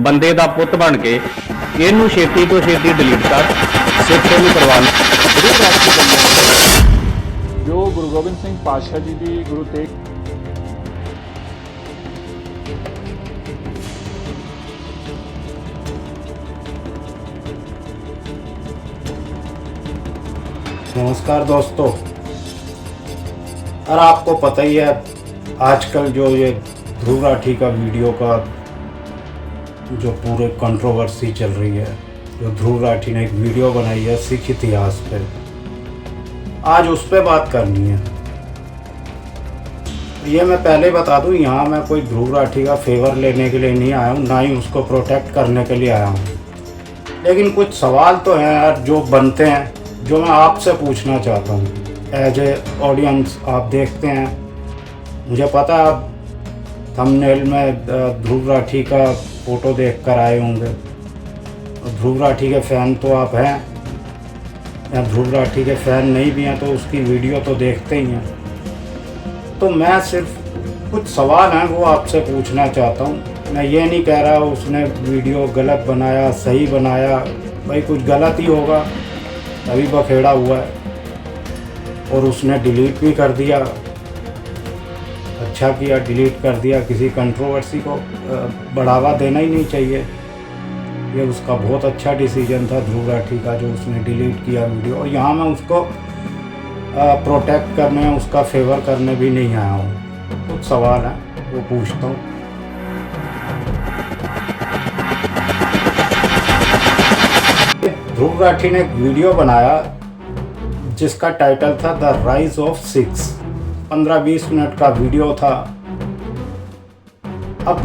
ਬੰਦੇ ਦਾ ਪੁੱਤ ਬਣ ਕੇ ਇਹਨੂੰ ਛੇਤੀ ਤੋਂ ਛੇਤੀ ਡਿਲੀਟ ਕਰ, ਸਿੱਖ ਨੂੰ ਕਰਵਾ ਲੈ। ਜੋ ਗੁਰੂ ਗੋਬਿੰਦ ਸਿੰਘ ਪਾਤਸ਼ਾਹ ਜੀ ਦੀ ਗੁਰੂ ਤੇਗ नमस्कार दोस्तों। और आपको पता ही है आजकल जो ये ध्रुव राठी का वीडियो का जो पूरे कंट्रोवर्सी चल रही है, जो ध्रुव राठी ने एक वीडियो बनाई है सिख इतिहास पे, आज उस पे बात करनी है। ये मैं पहले बता दूं, यहाँ मैं कोई ध्रुव राठी का फेवर लेने के लिए नहीं आया हूँ, ना ही उसको प्रोटेक्ट करने के लिए आया हूँ। लेकिन कुछ सवाल तो हैं यार जो बनते हैं, जो मैं आपसे पूछना चाहता हूँ। एज ए ऑडियंस आप देखते हैं, मुझे पता है आप थंबनेल में ध्रुव राठी का फ़ोटो देखकर आए होंगे। ध्रुव राठी के फ़ैन तो आप हैं, या ध्रुव राठी के फ़ैन नहीं भी हैं तो उसकी वीडियो तो देखते ही हैं। तो मैं सिर्फ कुछ सवाल हैं वो आपसे पूछना चाहता हूँ। मैं ये नहीं कह रहा उसने वीडियो गलत बनाया सही बनाया, भाई कुछ गलत ही होगा तभी बखेड़ा हुआ है, और उसने डिलीट भी कर दिया। अच्छा किया, डिलीट कर दिया। किसी कंट्रोवर्सी को बढ़ावा देना ही नहीं चाहिए। ये उसका बहुत अच्छा डिसीजन था ध्रुव राठी का, जो उसने डिलीट किया वीडियो। और यहाँ मैं उसको प्रोटेक्ट करने, उसका फेवर करने भी नहीं आया हूँ। कुछ सवाल हैं वो पूछता हूँ। ध्रुव राठी ने एक वीडियो बनाया जिसका टाइटल था the rise of six. 15-20 minute का वीडियो था। अब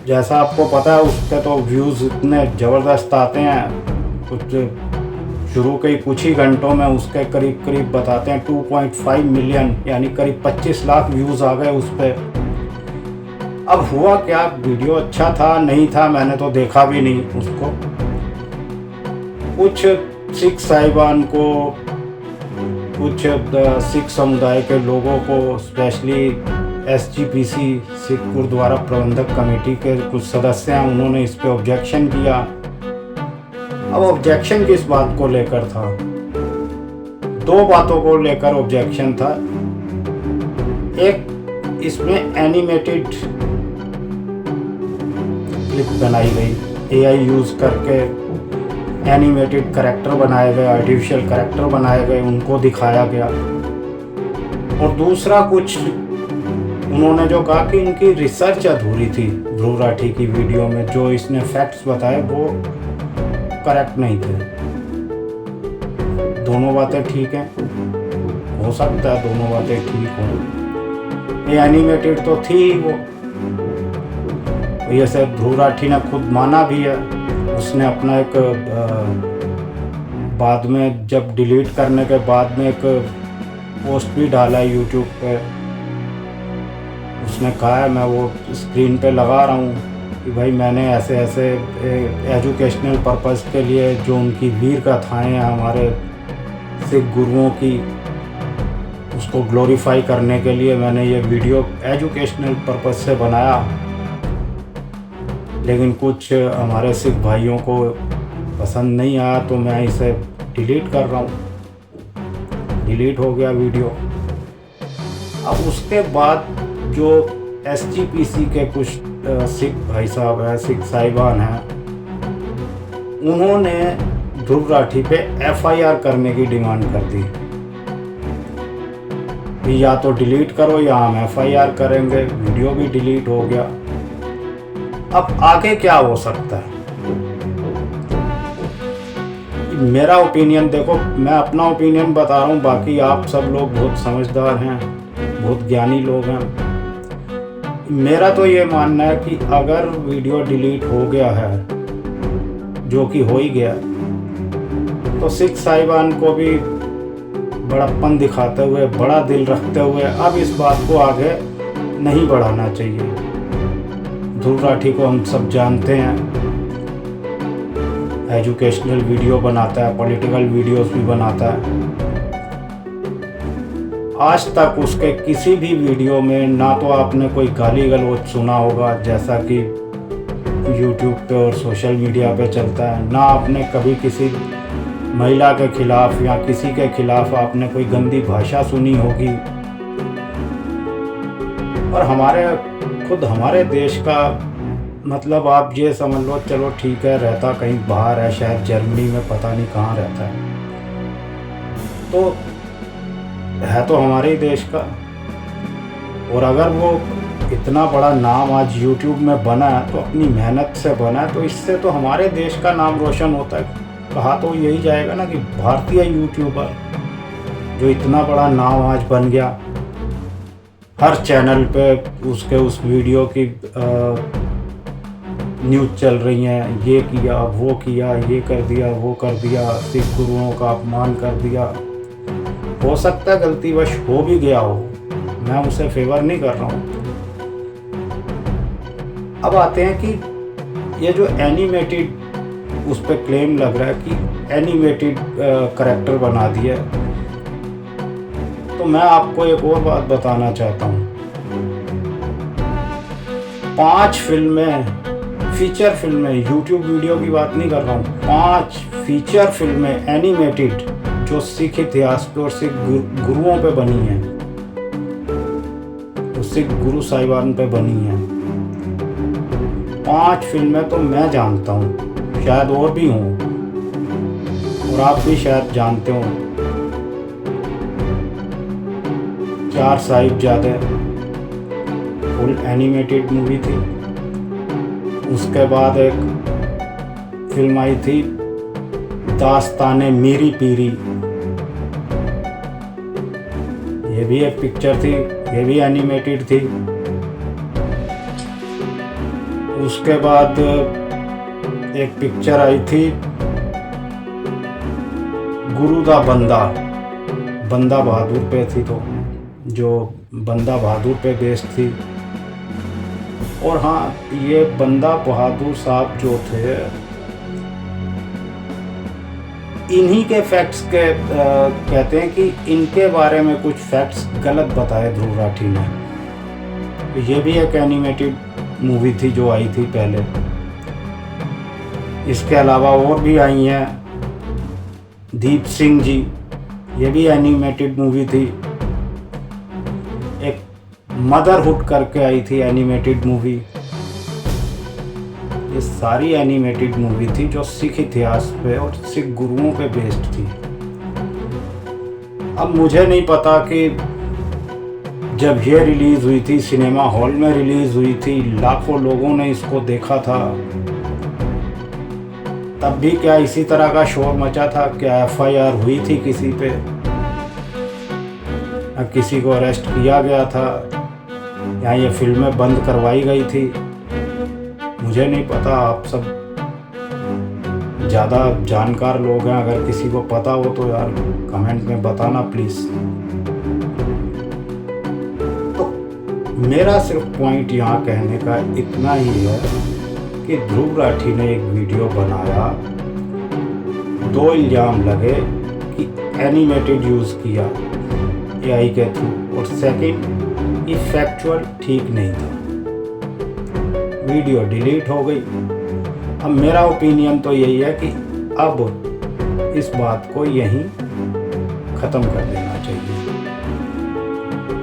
जैसा आपको पता है उसके तो व्यूज़ इतने ज़बरदस्त आते हैं, कुछ शुरू के ही कुछ ही घंटों में उसके करीब करीब बताते हैं 2.5 मिलियन, यानी करीब 25 लाख व्यूज़ आ गए उस पर। अब हुआ क्या, वीडियो अच्छा था नहीं था मैंने तो देखा भी नहीं उसको। कुछ सिख साहिबान को, कुछ सिख समुदाय के लोगों को, स्पेशली SGPC सिख गुरुद्वारा प्रबंधक कमेटी के कुछ सदस्य हैं, उन्होंने इस पे ऑब्जेक्शन किया। अब ऑब्जेक्शन किस बात को लेकर था? दो बातों को लेकर ऑब्जेक्शन था। एक, इसमें एनिमेटेड क्लिप बनाई गई, AI यूज़ करके एनिमेटेड करैक्टर बनाए गए, आर्टिफिशियल करैक्टर बनाए गए, उनको दिखाया गया। और दूसरा, कुछ उन्होंने जो कहा कि इनकी रिसर्च अधूरी थी ध्रुव राठी की वीडियो में, जो इसने फैक्ट्स बताए वो करेक्ट नहीं थे। दोनों बातें ठीक हैं, हो सकता है दोनों बातें ठीक हों। ये एनिमेटेड तो थी ही वो, ये सब ध्रुव राठी ने खुद माना भी है। उसने अपना एक बाद में जब डिलीट करने के बाद में एक पोस्ट भी डाला है यूट्यूब पे। उसने कहा है, मैं वो स्क्रीन पे लगा रहा हूँ कि भाई मैंने ऐसे ऐसे एजुकेशनल पर्पस के लिए जो उनकी वीर गाथाएं हैं हमारे सिख गुरुओं की, उसको ग्लोरीफाई करने के लिए मैंने ये वीडियो एजुकेशनल पर्पस से बनाया। लेकिन कुछ हमारे सिख भाइयों को पसंद नहीं आया तो मैं इसे डिलीट कर रहा हूँ। डिलीट हो गया वीडियो। अब उसके बाद जो SGPC के कुछ सिख भाई साहब हैं, सिख साहिबान हैं, उन्होंने ध्रुव राठी पे FIR करने की डिमांड कर दी कि या तो डिलीट करो या हम FIR करेंगे। वीडियो भी डिलीट हो गया। अब आगे क्या हो सकता है? मेरा ओपिनियन देखो, मैं अपना ओपिनियन बता रहा हूँ, बाकी आप सब लोग बहुत समझदार हैं, बहुत ज्ञानी लोग हैं। मेरा तो ये मानना है कि अगर वीडियो डिलीट हो गया है, जो कि हो ही गया, तो सिख साहिबान को भी बड़प्पन दिखाते हुए, बड़ा दिल रखते हुए अब इस बात को आगे नहीं बढ़ाना चाहिए। ध्रुव राठी को हम सब जानते हैं, एजुकेशनल वीडियो बनाता है, पॉलिटिकल वीडियोस भी बनाता है। आज तक उसके किसी भी वीडियो में ना तो आपने कोई गाली गलौज सुना होगा, जैसा कि यूट्यूब पे और सोशल मीडिया पे चलता है, ना आपने कभी किसी महिला के खिलाफ या किसी के खिलाफ आपने कोई गंदी भाषा सुनी होगी। और हमारे देश का मतलब आप ये समझ लो, चलो ठीक है रहता कहीं बाहर है, शायद जर्मनी में, पता नहीं कहाँ रहता है, तो हमारे ही देश का। और अगर वो इतना बड़ा नाम आज यूट्यूब में बना है तो अपनी मेहनत से बना है, तो इससे तो हमारे देश का नाम रोशन होता है। कहा तो यही जाएगा ना कि भारतीय यूट्यूबर जो इतना बड़ा नाम आज बन गया, हर चैनल पे उसके उस वीडियो की न्यूज़ चल रही हैं, ये किया वो किया, ये कर दिया वो कर दिया, सिख गुरुओं का अपमान कर दिया। हो सकता है गलतीवश हो भी गया हो, मैं उसे फेवर नहीं कर रहा हूँ। अब आते हैं कि ये जो एनिमेटेड, उस पर क्लेम लग रहा है कि एनिमेटेड करैक्टर बना दिया है, तो मैं आपको एक और बात बताना चाहता हूँ। 5 फिल्में, फीचर फिल्में, यूट्यूब वीडियो की बात नहीं कर रहा हूँ, 5 फीचर फिल्में एनिमेटेड जो सिख इतिहास पे और सिख गुरुओं पे बनी हैं, तो सिख गुरु साहिबान पे बनी हैं। 5 फिल्में तो मैं जानता हूँ, शायद और भी हों, और आप भी शायद जानते हो। 4 साहिबजादे फुल एनिमेटेड मूवी थी। उसके बाद एक फिल्म आई थी दास्ताने मीरी पीरी, ये भी एक पिक्चर थी, ये भी एनिमेटेड थी। उसके बाद एक पिक्चर आई थी गुरु दा बंदा बहादुर पे थी, तो जो बंदा बहादुर पे बेस्ड थी। और हाँ, ये बंदा बहादुर साहब जो थे, इन्हीं के फैक्ट्स के कहते हैं कि इनके बारे में कुछ फैक्ट्स गलत बताए ध्रुव राठी ने। ये भी एक एनिमेटेड मूवी थी जो आई थी पहले। इसके अलावा और भी आई हैं, दीप सिंह जी, ये भी एनिमेटेड मूवी थी। एक मदरहुड करके आई थी एनिमेटेड मूवी। ये सारी एनिमेटेड मूवी थी जो सिख इतिहास पे और सिख गुरुओं पे बेस्ड थी। अब मुझे नहीं पता कि जब ये रिलीज़ हुई थी, सिनेमा हॉल में रिलीज़ हुई थी, लाखों लोगों ने इसको देखा था, तब भी क्या इसी तरह का शोर मचा था? क्या FIR हुई थी किसी पे? किसी को अरेस्ट किया गया था या ये फिल्में बंद करवाई गई थी? मुझे नहीं पता। आप सब ज़्यादा जानकार लोग हैं, अगर किसी को पता हो तो यार कमेंट में बताना प्लीज़। तो मेरा सिर्फ पॉइंट यहाँ कहने का इतना ही है कि ध्रुव राठी ने एक वीडियो बनाया, 2 इल्ज़ाम लगे कि एनिमेटेड यूज़ किया AI के थ्रू, और सेकंड, ये फैक्चुअल ठीक नहीं था। वीडियो डिलीट हो गई। अब मेरा ओपिनियन तो यही है कि अब इस बात को यहीं ख़त्म कर देना चाहिए।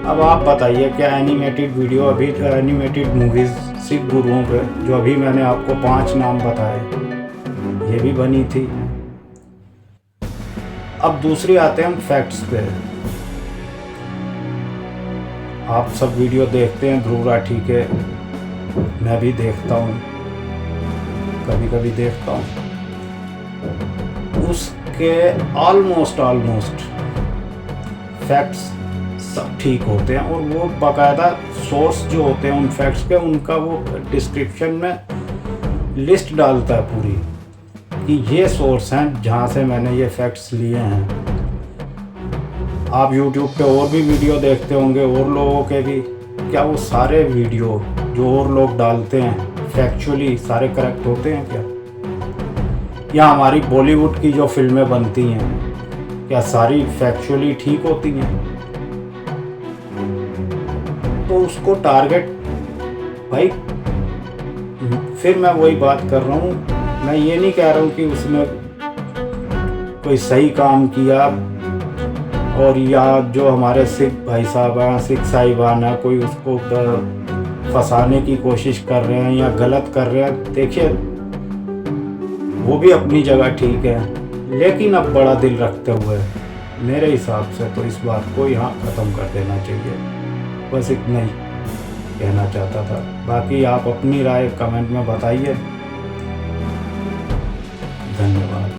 अब आप बताइए, क्या एनिमेटेड वीडियो, अभी एनिमेटेड मूवीज़ सिख गुरुओं पे, जो अभी मैंने आपको 5 नाम बताए, ये भी बनी थी। अब दूसरी आते हैं हम फैक्ट्स पे। आप सब वीडियो देखते हैं ध्रुव राठी के, मैं भी देखता हूँ, कभी कभी देखता हूँ। उसके ऑलमोस्ट फैक्ट्स सब ठीक होते हैं, और वो बाकायदा सोर्स जो होते हैं उन फैक्ट्स के, उनका वो डिस्क्रिप्शन में लिस्ट डालता है पूरी कि ये सोर्स हैं जहाँ से मैंने ये फैक्ट्स लिए हैं। आप YouTube पे और भी वीडियो देखते होंगे और लोगों के भी, क्या वो सारे वीडियो जो और लोग डालते हैं फैक्चुअली सारे करेक्ट होते हैं क्या? या हमारी बॉलीवुड की जो फिल्में बनती हैं, क्या सारी फैक्चुअली ठीक होती हैं? तो उसको टारगेट, भाई फिर मैं वही बात कर रहा हूँ, मैं ये नहीं कह रहा हूँ कि उसने कोई सही काम किया, और या जो हमारे सिख भाई साहब हैं, सिख साहिबान हैं, कोई उसको फंसाने की कोशिश कर रहे हैं या गलत कर रहे हैं। देखिए, वो भी अपनी जगह ठीक है, लेकिन अब बड़ा दिल रखते हुए मेरे हिसाब से तो इस बात को यहाँ ख़त्म कर देना चाहिए। बस इतना ही कहना चाहता था। बाकी आप अपनी राय कमेंट में बताइए। धन्यवाद।